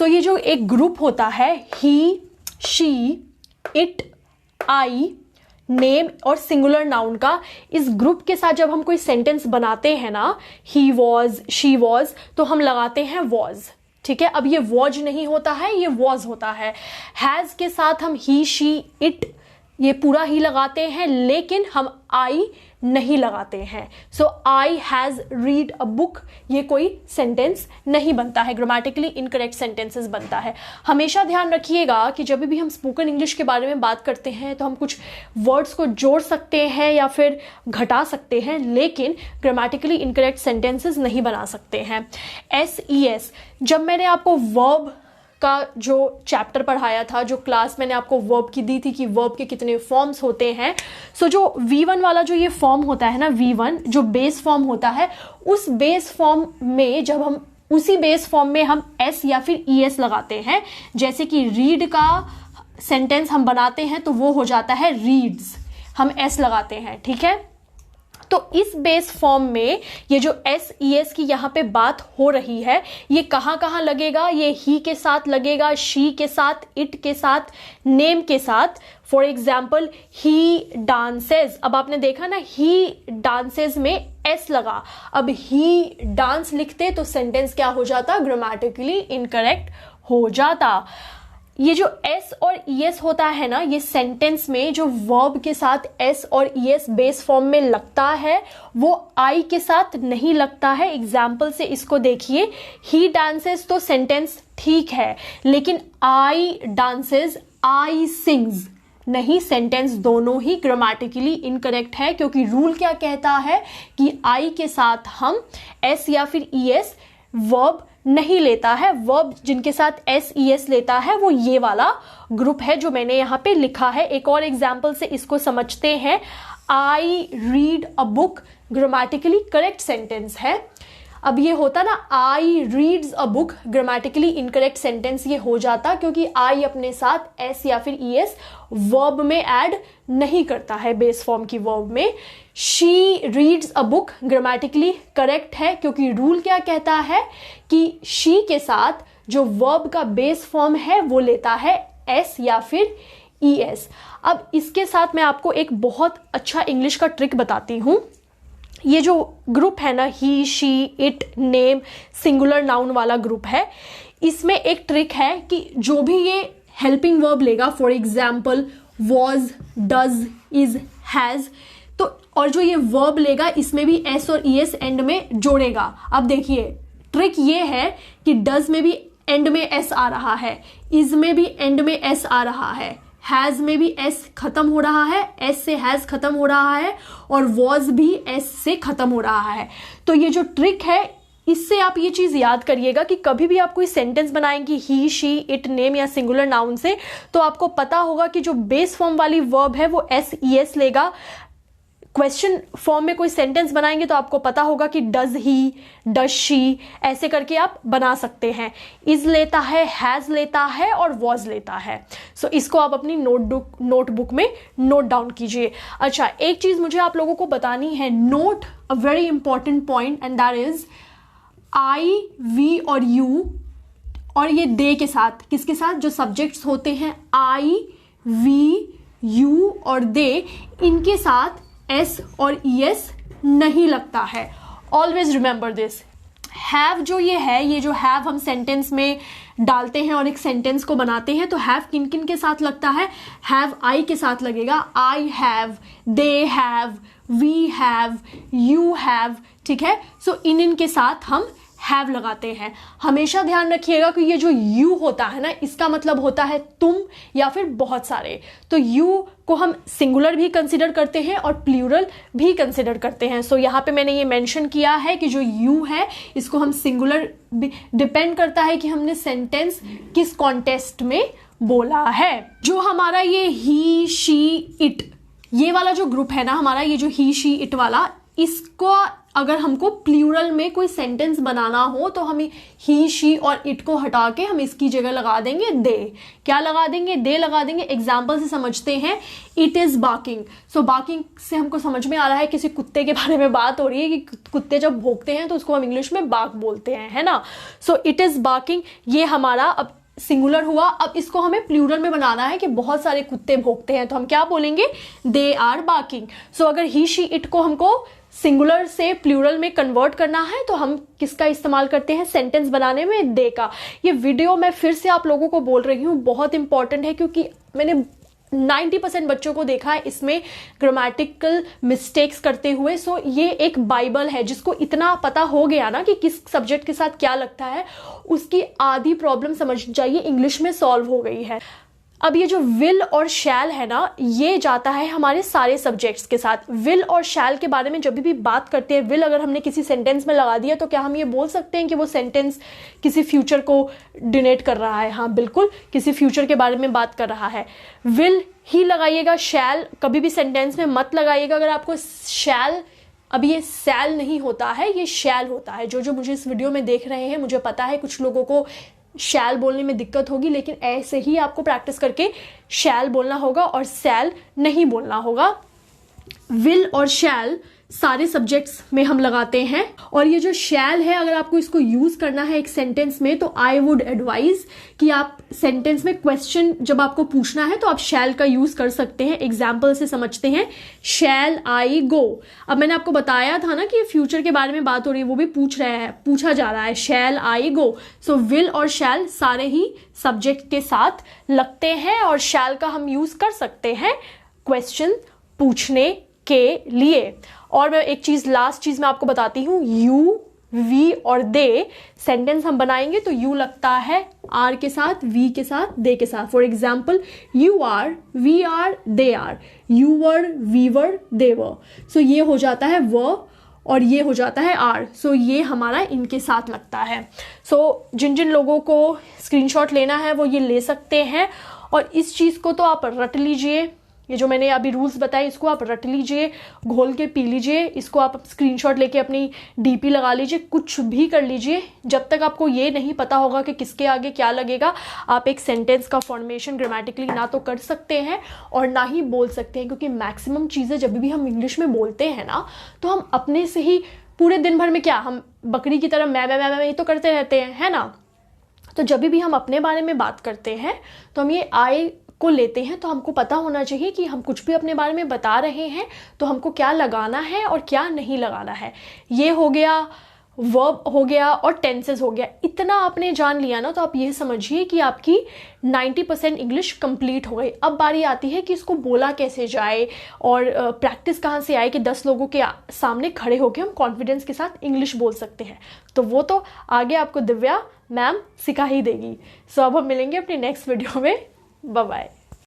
सो ये जो एक ग्रुप होता है ही, शी, इट, आई, नेम और सिंगुलर नाउन का, इस ग्रुप के साथ जब हम कोई सेंटेंस बनाते हैं ना, ही वॉज, शी वॉज, तो हम लगाते हैं वॉज। ठीक है, अब ये वॉज नहीं होता है, ये वॉज होता है। हैज के साथ हम ही, शी, इट ये पूरा ही लगाते हैं, लेकिन हम आई नहीं लगाते हैं। So I has read a book, ये कोई सेंटेंस नहीं बनता है, ग्रामेटिकली इनकरेक्ट सेंटेंसेस बनता है। हमेशा ध्यान रखिएगा कि जब भी हम स्पोकन इंग्लिश के बारे में बात करते हैं तो हम कुछ वर्ड्स को जोड़ सकते हैं या फिर घटा सकते हैं, लेकिन ग्रामेटिकली इनकरेक्ट सेंटेंसेस नहीं बना सकते हैं। SES, जब मैंने आपको वर्ब का जो चैप्टर पढ़ाया था, जो क्लास मैंने आपको वर्ब की दी थी कि वर्ब के कितने फॉर्म्स होते हैं, सो जो V1 वाला जो ये फॉर्म होता है ना, V1 जो बेस फॉर्म होता है, उस बेस फॉर्म में जब हम उसी बेस फॉर्म में हम S या फिर ES लगाते हैं, जैसे कि रीड का सेंटेंस हम बनाते हैं तो वो हो जाता है रीड्स, हम S लगाते हैं। ठीक है, तो इस बेस फॉर्म में ये जो SES की यहाँ पे बात हो रही है, ये कहाँ कहाँ लगेगा? ये ही के साथ लगेगा, शी के साथ, इट के साथ, नेम के साथ। फॉर एग्जाम्पल ही डांसेस, अब आपने देखा ना ही डांसेस में S लगा, अब ही डांस लिखते तो सेंटेंस क्या हो जाता? ग्रामेटिकली इनकरेक्ट हो जाता। ये जो S और ES होता है ना, ये सेंटेंस में जो वर्ब के साथ S और ES बेस फॉर्म में लगता है वो I के साथ नहीं लगता है। एग्जाम्पल से इसको देखिए, ही डांसेस तो सेंटेंस ठीक है, लेकिन I डांसेस, I सिंग्स नहीं, सेंटेंस दोनों ही ग्रामेटिकली इनकरेक्ट है, क्योंकि रूल क्या कहता है कि I के साथ हम S या फिर ES वर्ब नहीं लेता है। वर्ब जिनके साथ SES लेता है वो ये वाला ग्रुप है जो मैंने यहाँ पे लिखा है। एक और एग्जाम्पल से इसको समझते हैं। I read a book grammatically correct sentence है। अब ये होता ना I reads a book, grammatically incorrect sentence ये हो जाता, क्योंकि आई अपने साथ S या फिर ES वर्ब में ऐड नहीं करता है, बेस फॉर्म की वर्ब में। She reads a book grammatically correct है, क्योंकि रूल क्या कहता है कि शी के साथ जो वर्ब का बेस फॉर्म है वो लेता है S या फिर ES। अब इसके साथ मैं आपको एक बहुत अच्छा इंग्लिश का ट्रिक बताती हूँ। ये जो ग्रुप है ना, he, she, it, name, singular noun वाला ग्रुप है, इसमें एक ट्रिक है कि जो भी ये हेल्पिंग वर्ब लेगा, for example was, does, is, has, तो और जो ये वर्ब लेगा इसमें भी S और ES एंड में जोड़ेगा। अब देखिए ट्रिक ये है कि डज में भी एंड में S आ रहा है, इज में भी एंड में S आ रहा है, हैज में भी S खत्म हो रहा है, S से हैज खत्म हो रहा है, और वॉज भी S से खत्म हो रहा है। तो ये जो ट्रिक है, इससे आप ये चीज याद करिएगा कि कभी भी आप कोई सेंटेंस बनाएंगी ही, शी, इट, नेम या सिंगुलर नाउन से, तो आपको पता होगा कि जो बेस फॉर्म वाली वर्ब है वो SES लेगा। क्वेश्चन फॉर्म में कोई सेंटेंस बनाएंगे तो आपको पता होगा कि डज ही, डज शी, ऐसे करके आप बना सकते हैं। इज लेता है, हैज लेता है और वॉज लेता है। सो इसको आप अपनी नोटबुक में नोट डाउन कीजिए। अच्छा, एक चीज मुझे आप लोगों को बतानी है, note a very important point, and that is I, we और यू, और ये दे के साथ, किसके साथ? जो सब्जेक्ट्स होते हैं आई, वी, यू और दे, इनके साथ S और ES नहीं लगता है। Always remember this. हैव जो ये है, ये जो हैव हम सेंटेंस में डालते हैं और एक सेंटेंस को बनाते हैं, तो हैव किन किन के साथ लगता है? हैव आई के साथ लगेगा। I have, they have, we have, you have, ठीक है। सो इन के साथ हम हैव लगाते हैं। हमेशा ध्यान रखिएगा कि ये जो यू होता है ना, इसका मतलब होता है तुम या फिर बहुत सारे। तो यू को हम सिंगुलर भी कंसिडर करते हैं और प्लूरल भी कंसिडर करते हैं। सो यहाँ पे मैंने ये मेंशन किया है कि जो यू है इसको हम सिंगुलर, डिपेंड करता है कि हमने सेंटेंस किस कॉन्टेक्स्ट में बोला है। जो हमारा ये ही, शी, इट, ये वाला जो ग्रुप है ना हमारा, ये जो ही, शी, इट वाला, इसको अगर हमको प्लूरल में कोई सेंटेंस बनाना हो तो हम ही शी और इट को हटा के हम इसकी जगह लगा देंगे दे। क्या लगा देंगे? दे लगा देंगे। एग्जाम्पल से समझते हैं, it is barking. So barking से हमको समझ में आ रहा है किसी कुत्ते के बारे में बात हो रही है कि कुत्ते जब भौंकते हैं तो उसको हम इंग्लिश में बार्क बोलते हैं, है ना। सो इट इज बार्किंग, ये हमारा अब सिंगुलर हुआ। अब इसको हमें प्लूरल में बनाना है कि बहुत सारे कुत्ते भौंकते हैं, तो हम क्या बोलेंगे? They are barking. सो अगर ही शी इट को हमको सिंगुलर से प्लूरल में कन्वर्ट करना है तो हम किसका इस्तेमाल करते हैं सेंटेंस बनाने में? दे का। ये वीडियो मैं फिर से आप लोगों को बोल रही हूँ, बहुत इंपॉर्टेंट है, क्योंकि मैंने 90% बच्चों को देखा है इसमें ग्रामेटिकल मिस्टेक्स करते हुए। सो ये एक बाइबल है, जिसको इतना पता हो गया ना कि किस सब्जेक्ट के साथ क्या लगता है, उसकी आधी प्रॉब्लम समझ जाइए इंग्लिश में सॉल्व हो गई है। अब ये जो विल और शैल है ना, ये जाता है हमारे सारे सब्जेक्ट्स के साथ। विल और शैल के बारे में जब भी बात करते हैं, विल अगर हमने किसी सेंटेंस में लगा दिया तो क्या हम ये बोल सकते हैं कि वो सेंटेंस किसी फ्यूचर को डिनोट कर रहा है? हाँ बिल्कुल, किसी फ्यूचर के बारे में बात कर रहा है। विल ही लगाइएगा, शैल कभी भी सेंटेंस में मत लगाइएगा। अगर आपको शैल, अब ये सैल नहीं होता है, ये शैल होता है। जो मुझे इस वीडियो में देख रहे हैं, मुझे पता है कुछ लोगों को शैल बोलने में दिक्कत होगी, लेकिन ऐसे ही आपको प्रैक्टिस करके शैल बोलना होगा और सैल नहीं बोलना होगा। विल और शैल सारे सब्जेक्ट्स में हम लगाते हैं। और ये जो शैल है, अगर आपको इसको यूज करना है एक सेंटेंस में, तो आई वुड एडवाइज कि आप सेंटेंस में क्वेश्चन जब आपको पूछना है तो आप शैल का यूज कर सकते हैं। एग्जाम्पल से समझते हैं, शैल आई गो। अब मैंने आपको बताया था ना कि फ्यूचर के बारे में बात हो रही है, वो भी पूछा जा रहा है, शैल आई गो। सो विल और शैल सारे ही सब्जेक्ट के साथ लगते हैं और शैल का हम यूज कर सकते हैं क्वेश्चन पूछने के लिए। और मैं एक चीज, लास्ट चीज मैं आपको बताती हूँ, यू, वी और दे सेंटेंस हम बनाएंगे तो यू लगता है आर के साथ, वी के साथ, दे के साथ। For example, you are, we are, they are, you were, we were, they were. So ये हो जाता है व और ये हो जाता है आर। सो ये हमारा इनके साथ लगता है। सो जिन जिन लोगों को स्क्रीनशॉट लेना है वो ये ले सकते हैं। और इस चीज को तो आप रट लीजिए, ये जो मैंने अभी रूल्स बताए इसको आप रट लीजिए, घोल के पी लीजिए, इसको आप स्क्रीनशॉट लेके अपनी डीपी लगा लीजिए, कुछ भी कर लीजिए। जब तक आपको ये नहीं पता होगा कि किसके आगे क्या लगेगा, आप एक सेंटेंस का फॉर्मेशन ग्रामेटिकली ना तो कर सकते हैं और ना ही बोल सकते हैं। क्योंकि मैक्सिमम चीज़ें जब भी हम इंग्लिश में बोलते हैं ना, तो हम अपने से ही पूरे दिन भर में क्या, हम बकरी की तरह मैं ये तो करते रहते हैं, है ना। तो जब भी हम अपने बारे में बात करते हैं तो हम ये आई को लेते हैं, तो हमको पता होना चाहिए कि हम कुछ भी अपने बारे में बता रहे हैं तो हमको क्या लगाना है और क्या नहीं लगाना है। ये हो गया, वर्ब हो गया और टेंसेस हो गया। इतना आपने जान लिया ना, तो आप ये समझिए कि आपकी 90% इंग्लिश कंप्लीट हो गई। अब बारी आती है कि इसको बोला कैसे जाए और प्रैक्टिस कहाँ से आए कि 10 लोगों के सामने खड़े होकर हम कॉन्फिडेंस के साथ इंग्लिश बोल सकते हैं। तो वो तो आगे आपको दिव्या मैम सिखा ही देगी। सो अब हम मिलेंगे अपनी नेक्स्ट वीडियो में। Bye bye.